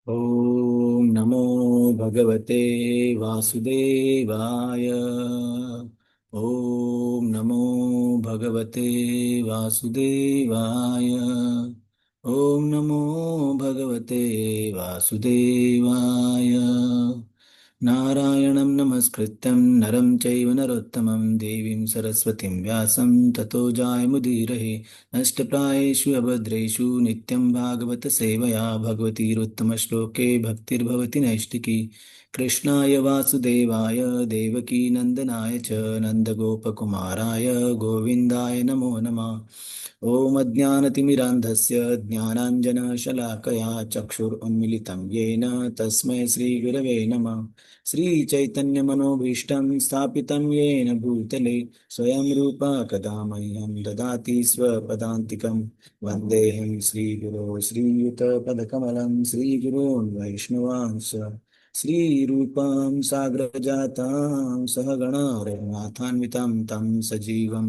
ॐ नमो भगवते वासुदेवाय। ॐ नमो भगवते वासुदेवाय। ॐ नमो भगवते वासुदेवाय। नारायणं नमस्कृत्यं नरं चैव नरोत्तमं देवीं सरस्वतीं व्यासं ततो जायमुदीरये। नष्टप्रायेषु अभद्रेषु नित्यं भागवत सेवया भगवतीरुत्तमश्लोके भक्तिर्भवति नैष्टिकी। कृष्णाय वासुदेवाय देवकी नन्दनाय च नन्दगोपकुमाराय गोविन्दाय नमो नमः। ॐ अज्ञानतिमिरान्धस्य ज्ञानाञ्जनशलाकया चक्षुरुन्मिलितं येन तस्मै श्रीगुरवे नमः। श्रीचैतन्यमनोभीष्टं स्थापितं येन भूतले स्वयं रूपा कदा मह्यं ददाति स्वपदान्तिकं। वन्देऽहं श्रीगुरो श्रीयुतपदकमलं श्रीगुरोन् वैष्णवांश श्रीरूपां साग्रजातां सहगणा रघुनाथान्वितं तं सजीवं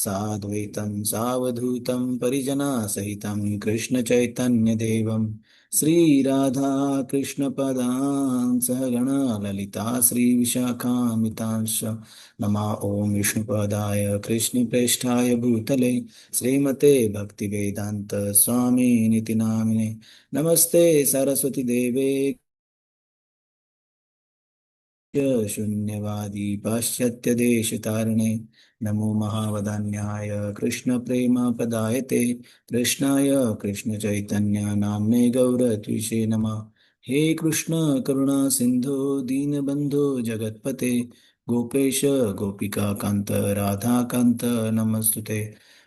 साद्वैतं सावधूतं परिजनासहितं कृष्णचैतन्यदेवं श्रीराधा कृष्णपदां सहगणा ललिता श्रीविशाखान्वितांश्च नमा ओं विष्णुपदाय कृष्णप्रेष्ठाय भूतले श्रीमते भक्तिवेदांत स्वामी निति नामिने। नमस्ते सरस्वती देवे शून्यवादी पाश्चात्य देश तारणे। नमो महावदान्याय कृष्ण प्रेम पदायते कृष्णाय कृष्ण चैतन्य नाम्ने गौरत्विषे नमः। हे कृष्ण करुणा सिंधु दीनबंधु जगतपते गोपेश गोपिका कांत राधा कांत नमस्तुते।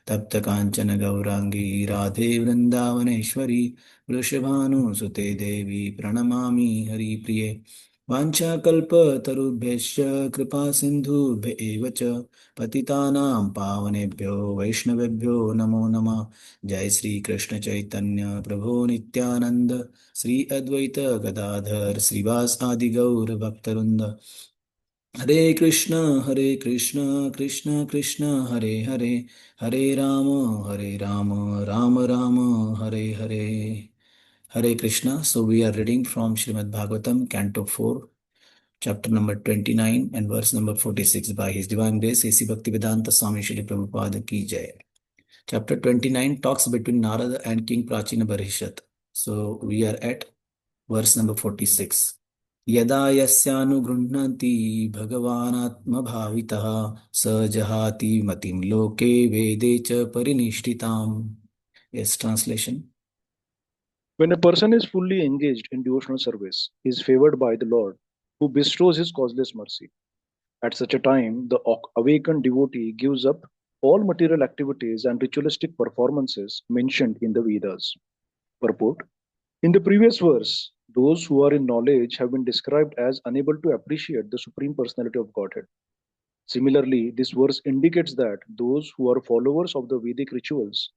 तप्त कांचन गौरांगी राधे वृंदावनेश्वरी वृषभानुसुते देवी प्रणमामि हरिप्रिये। वाञ्छाकल्पतरुभ्यश्च कृपा सिन्धुभ्य एव च पतितानां पावनेभ्यो वैष्णवेभ्यो नमो नमः। जय श्री कृष्ण चैतन्य प्रभु नित्यानंद श्री अद्वैत गदाधर श्रीवास आदि गौर भक्तवृंद। हरे Krishna Krishna Krishna Hare Hare Hare Ram Ram Ram Hare Hare. Hare Krishna. So we are reading from Srimad Bhagavatam, Canto 4, chapter number 29 and verse number 46 by His Divine Grace A.C. Bhaktivedanta Swami Srila Prabhupada Ki Jai. Chapter 29 talks between Narada and King Prachina Barishat. So we are at verse number 46. यदा यस्यानुगृह्णन्ति भगवानात्मभावितः स जहाति मतिं लोके वेदे च परिनिष्ठिताम्. Yes, translation. When a person is fully engaged in devotional service, he is favored by the Lord, who bestows his causeless mercy. At such a time, the awakened devotee gives up all material activities and ritualistic performances mentioned in the Vedas. Purport: in the previous verse, those who are in knowledge have been described as unable to appreciate the Supreme Personality of Godhead. Similarly, this verse indicates that those who are followers of the Vedic rituals,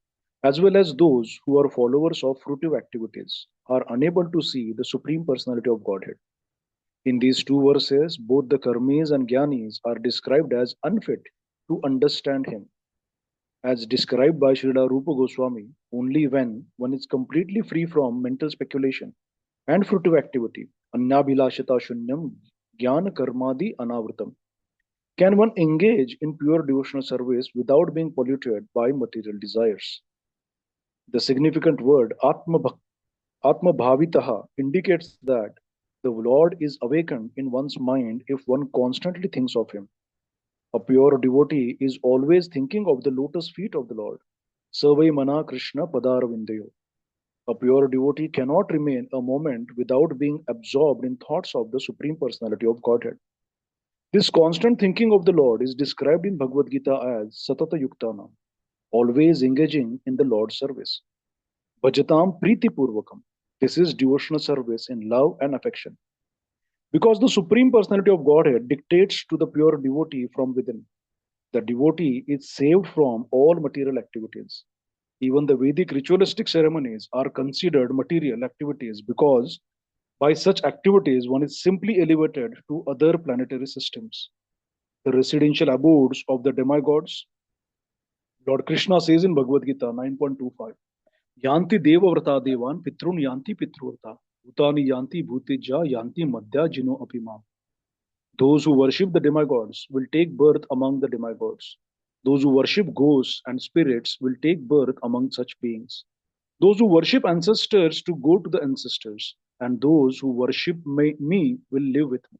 as well as those who are followers of fruitive activities, are unable to see the Supreme Personality of Godhead. In these two verses, both the Karmis and Jnanis are described as unfit to understand Him. As described by Srila Rupa Goswami, only when one is completely free from mental speculation and fruitive activity, Annabhilashata Shunyam Jnana Karmadi Anavritam, can one engage in pure devotional service without being polluted by material desires. The significant word Atma Bhavitaha indicates that the Lord is awakened in one's mind if one constantly thinks of Him. A pure devotee is always thinking of the lotus feet of the Lord. Savai Mana Krishna Padaravindayo. A pure devotee cannot remain a moment without being absorbed in thoughts of the Supreme Personality of Godhead. This constant thinking of the Lord is described in Bhagavad Gita as Satata Yuktana, always engaging in the Lord's service. Bhajatam Priti Purvakam. This is devotional service in love and affection. Because the Supreme Personality of Godhead dictates to the pure devotee from within. The devotee is saved from all material activities. Even the Vedic ritualistic ceremonies are considered material activities because by such activities one is simply elevated to other planetary systems. The residential abodes of the demigods. Lord Krishna says in Bhagavad Gita 9.25, Yanti Deva Vrata Devan Pitrun Yanti Pitruvrata. Bhutani yanti bhutija yanti madhya jino apima. Those who worship the demigods will take birth among the demigods. Those who worship ghosts and spirits will take birth among such beings. Those who worship ancestors to go to the ancestors, and those who worship me will live with me.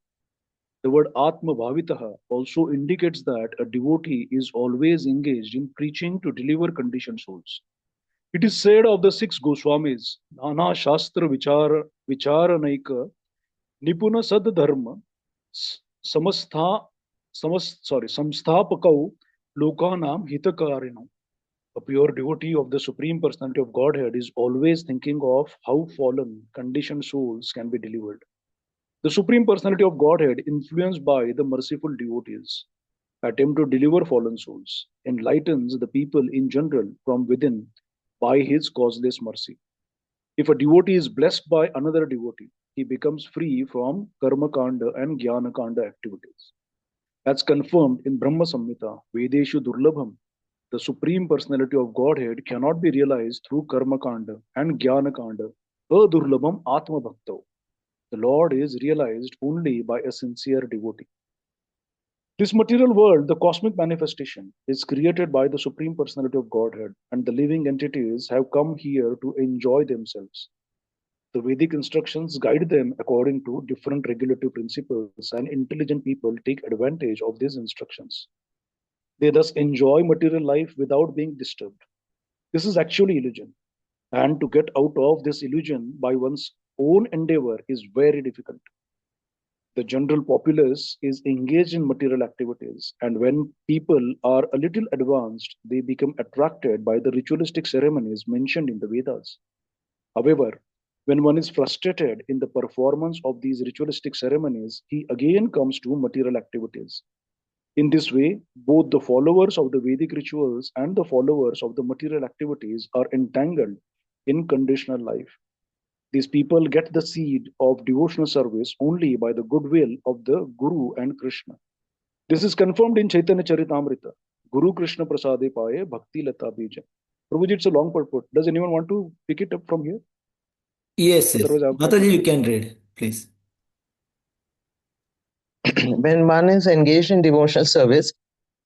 The word Atma Bhavitaha also indicates that a devotee is always engaged in preaching to deliver conditioned souls. It is said of the six Goswamis, Nana Shastra Vicharanaika Nipuna Sadharma Samastha Samsthapakau Lokanam Hitakarinam. A pure devotee of the Supreme Personality of Godhead is always thinking of how fallen, conditioned souls can be delivered. The Supreme Personality of Godhead, influenced by the merciful devotees, attempt to deliver fallen souls, enlightens the people in general from within by his causeless mercy. If a devotee is blessed by another devotee, he becomes free from karma kanda and jnana kanda activities. As confirmed in Brahma Samhita, Vedeshu Durlabham, the Supreme Personality of Godhead cannot be realized through karma kanda and jnana kanda. Adurlabham Atma Bhakto. The Lord is realized only by a sincere devotee. This material world, the cosmic manifestation, is created by the Supreme Personality of Godhead, and the living entities have come here to enjoy themselves. The Vedic instructions guide them according to different regulative principles, and intelligent people take advantage of these instructions. They thus enjoy material life without being disturbed. This is actually illusion, and to get out of this illusion by one's own endeavor is very difficult. The general populace is engaged in material activities, and when people are a little advanced, they become attracted by the ritualistic ceremonies mentioned in the Vedas. However, when one is frustrated in the performance of these ritualistic ceremonies, he again comes to material activities. In this way, both the followers of the Vedic rituals and the followers of the material activities are entangled in conditional life. These people get the seed of devotional service only by the goodwill of the Guru and Krishna. This is confirmed in Chaitanya Charitamrita. Guru Krishna Prasade Paye Bhakti Lata Bija. Prabhuji, it's a long purport. Does anyone want to pick it up from here? Yes, yes. Otherwise, I Mataji, can you read. can read, please. When one is engaged in devotional service,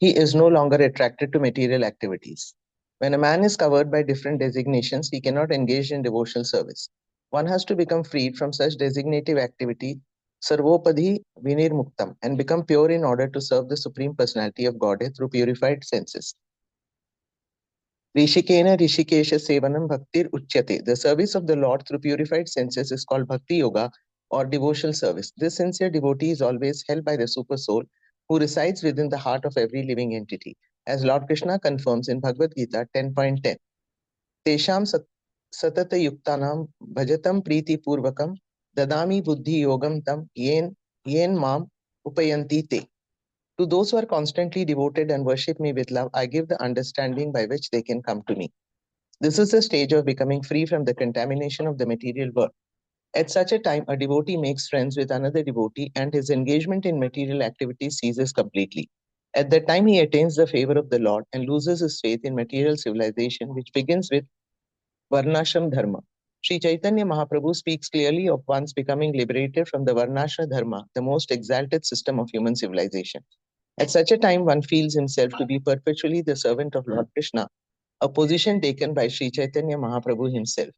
he is no longer attracted to material activities. When a man is covered by different designations, he cannot engage in devotional service. One has to become freed from such designative activity, sarvopadhi vinirmuktam, and become pure in order to serve the Supreme Personality of Godhead through purified senses. Rishikena Rishikesha Sevanam Bhaktir Uchyate. The service of the Lord through purified senses is called Bhakti Yoga or devotional service. This sincere devotee is always held by the Super Soul who resides within the heart of every living entity. As Lord Krishna confirms in Bhagavad Gita 10.10, Tesham Satata Yuktanam Bhajatam Priti Purvakam Dadami Buddhi Yogam Tam Yen Mam Upayanti Te. To those who are constantly devoted and worship me with love, I give the understanding by which they can come to me. This is the stage of becoming free from the contamination of the material world. At such a time, a devotee makes friends with another devotee and his engagement in material activities ceases completely. At that time, he attains the favor of the Lord and loses his faith in material civilization, which begins with Varnashram Dharma. Sri Chaitanya Mahaprabhu speaks clearly of one's becoming liberated from the Varnashram Dharma, the most exalted system of human civilization. At such a time, one feels himself to be perpetually the servant of Lord Krishna, a position taken by Sri Chaitanya Mahaprabhu himself.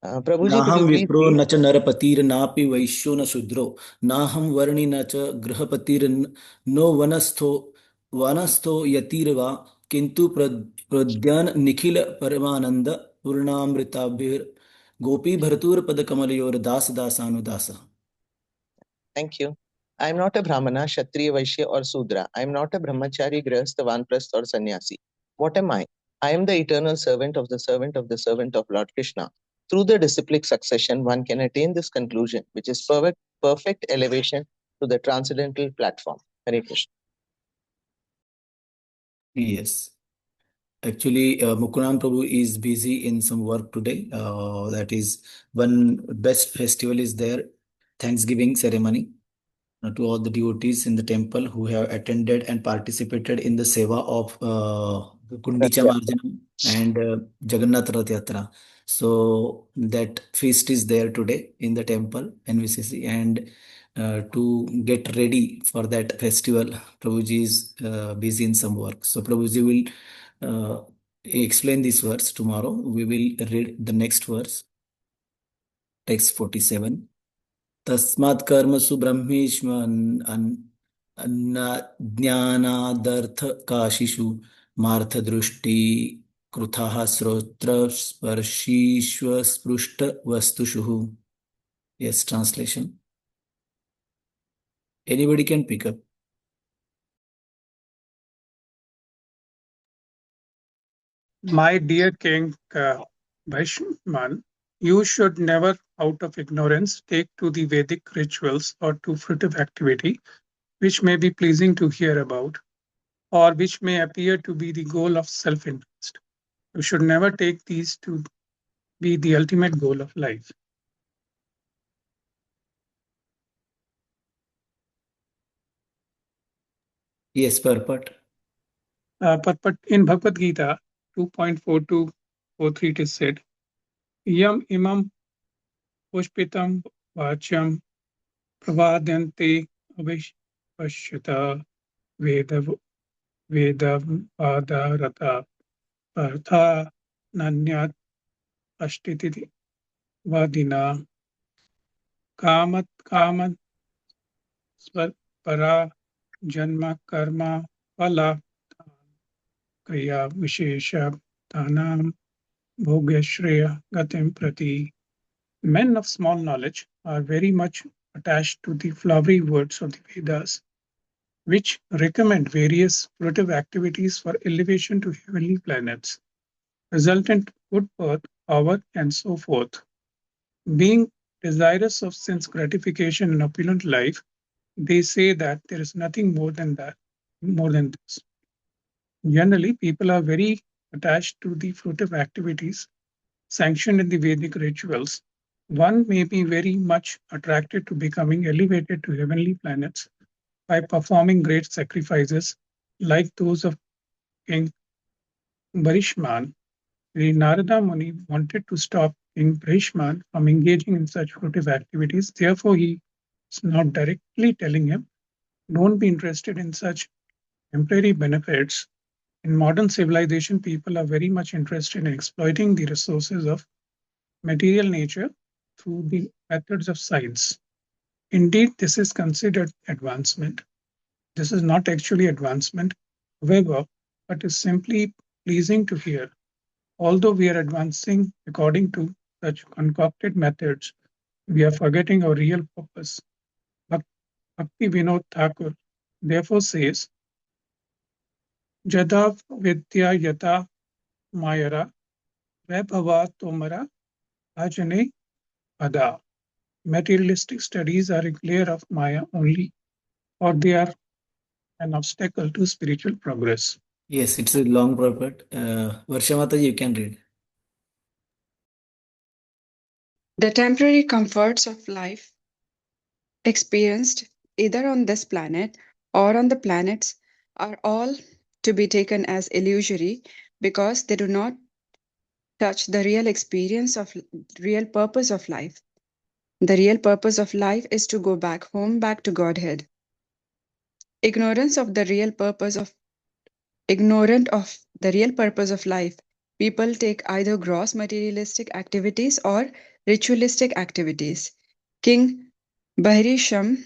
Prabhuji, could नाहम you please Wipro read? न च नरपतिर नापि वैश्यो न शूद्रो नाहम वर्णि न च गृहपतिर no वनस्थो यतिर्वा किंतु प्रद्यान निखिल परमानंद पूर्णामृताभिर गोपी भरतूर पद कमलयोर दास दासानुदास. Thank you. I am not a Brahmana, Kshatriya, Vaishya, or Sudra. I am not a Brahmachari, Grihastha, Vanprastha, or Sannyasi. What am I? I am the eternal servant of the servant of the servant of Lord Krishna. Through the disciplic succession, one can attain this conclusion, which is perfect elevation to the transcendental platform. Hare Krishna. Yes. Actually, Mukunand Prabhu is busy in some work today. That is one best festival is there, Thanksgiving ceremony. To all the devotees in the temple who have attended and participated in the seva of Kundicha Yeah. Marjanam and Jagannath Rath Yatra. So that feast is there today in the temple, NVCC, and to get ready for that festival, Prabhuji is busy in some work. So Prabhuji will explain this verse tomorrow. We will read the next verse, text 47. तस्मात् कर्मसु ज्ञानादर्थकाशिषु मार्थदृष्टि कृथः श्रोत्रस्पर्शीष्वस्पृष्टवस्तुषु. Yes, translation. Anybody can pick up. My dear King Vaishman, you should never, out of ignorance, take to the Vedic rituals or to fruitive activity, which may be pleasing to hear about, or which may appear to be the goal of self-interest. You should never take these to be the ultimate goal of life. Yes, purport. But in Bhagavad Gita 2.4243 it is said, Yam imam pushpitam vacham pravadante avishvashyata veda Vedavarata Partha Nanyat Ashtiti Vadina Kamat Para Janma Karma Phala Kaya Vishesha Dhanam Bhogyashreya Gatim Prati. Men of small knowledge are very much attached to the flowery words of the Vedas, which recommend various fruitive activities for elevation to heavenly planets, resultant good birth, power, and so forth. Being desirous of sense gratification and opulent life, they say that there is nothing more than this. Generally, people are very attached to the fruitive activities sanctioned in the Vedic rituals. One may be very much attracted to becoming elevated to heavenly planets by performing great sacrifices like those of King Barishman. The Narada Muni wanted to stop King Brahman from engaging in such fruitive activities. Therefore, he is not directly telling him, don't be interested in such temporary benefits. In modern civilization, people are very much interested in exploiting the resources of material nature through the methods of science. Indeed, this is considered advancement. This is not actually advancement, however, but is simply pleasing to hear. Although we are advancing according to such concocted methods, we are forgetting our real purpose. Bhakti Vinod Thakur therefore says, Jada Vidya Yata Mayara Vaibhava Tomara Bhajane Pada. Materialistic studies are a glare of Maya only, or they are an obstacle to spiritual progress. Yes, it's a long purport. Varsha Mataji, you can read. The temporary comforts of life experienced either on this planet or on the planets are all to be taken as illusory because they do not touch the real experience of real purpose of life. The real purpose of life is to go back home, back to Godhead. Ignorance of the real purpose of ignorant of the real purpose of life, people take either gross materialistic activities or ritualistic activities. King Bahrisham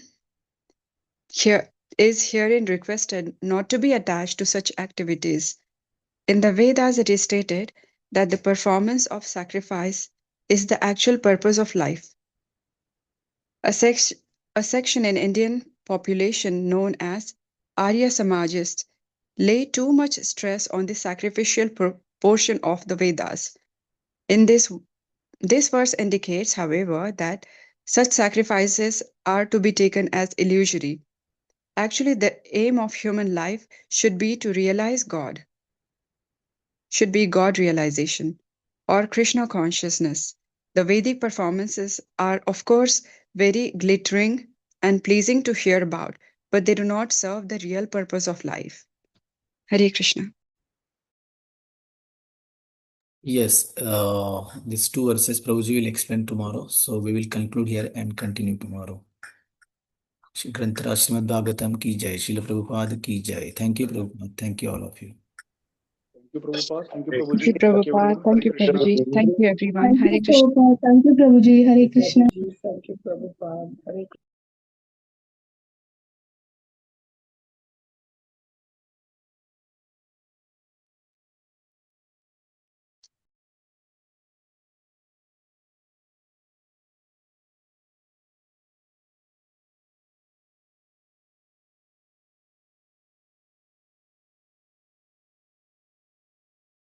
here is herein requested not to be attached to such activities. In the Vedas, it is stated that the performance of sacrifice is the actual purpose of life. A section in Indian population known as Arya Samajists lay too much stress on the sacrificial portion of the Vedas. In this verse indicates, however, that such sacrifices are to be taken as illusory. Actually, the aim of human life should be to realize God, should be God realization or Krishna consciousness. The Vedic performances are, of course, very glittering and pleasing to hear about, but they do not serve the real purpose of life. Hare Krishna. Yes, these two verses Prabhuji will explain tomorrow. So we will conclude here and continue tomorrow. Shri Granthara Srimad Bhagavatam ki jai. Srila Prabhupada ki jai. Thank you, Prabhupada. Thank you, all of you. Thank you, Prabhupada. Thank you, Thank Prabhuji. you, Thank you, Prabhupada. everyone. Thank you, Hare Krishna. Prabhuji. Thank you, everyone. Thank Hare you, Krishna. Prabhupada. Thank you, Prabhuji. Hare Krishna. Thank you, Prabhupada. Hare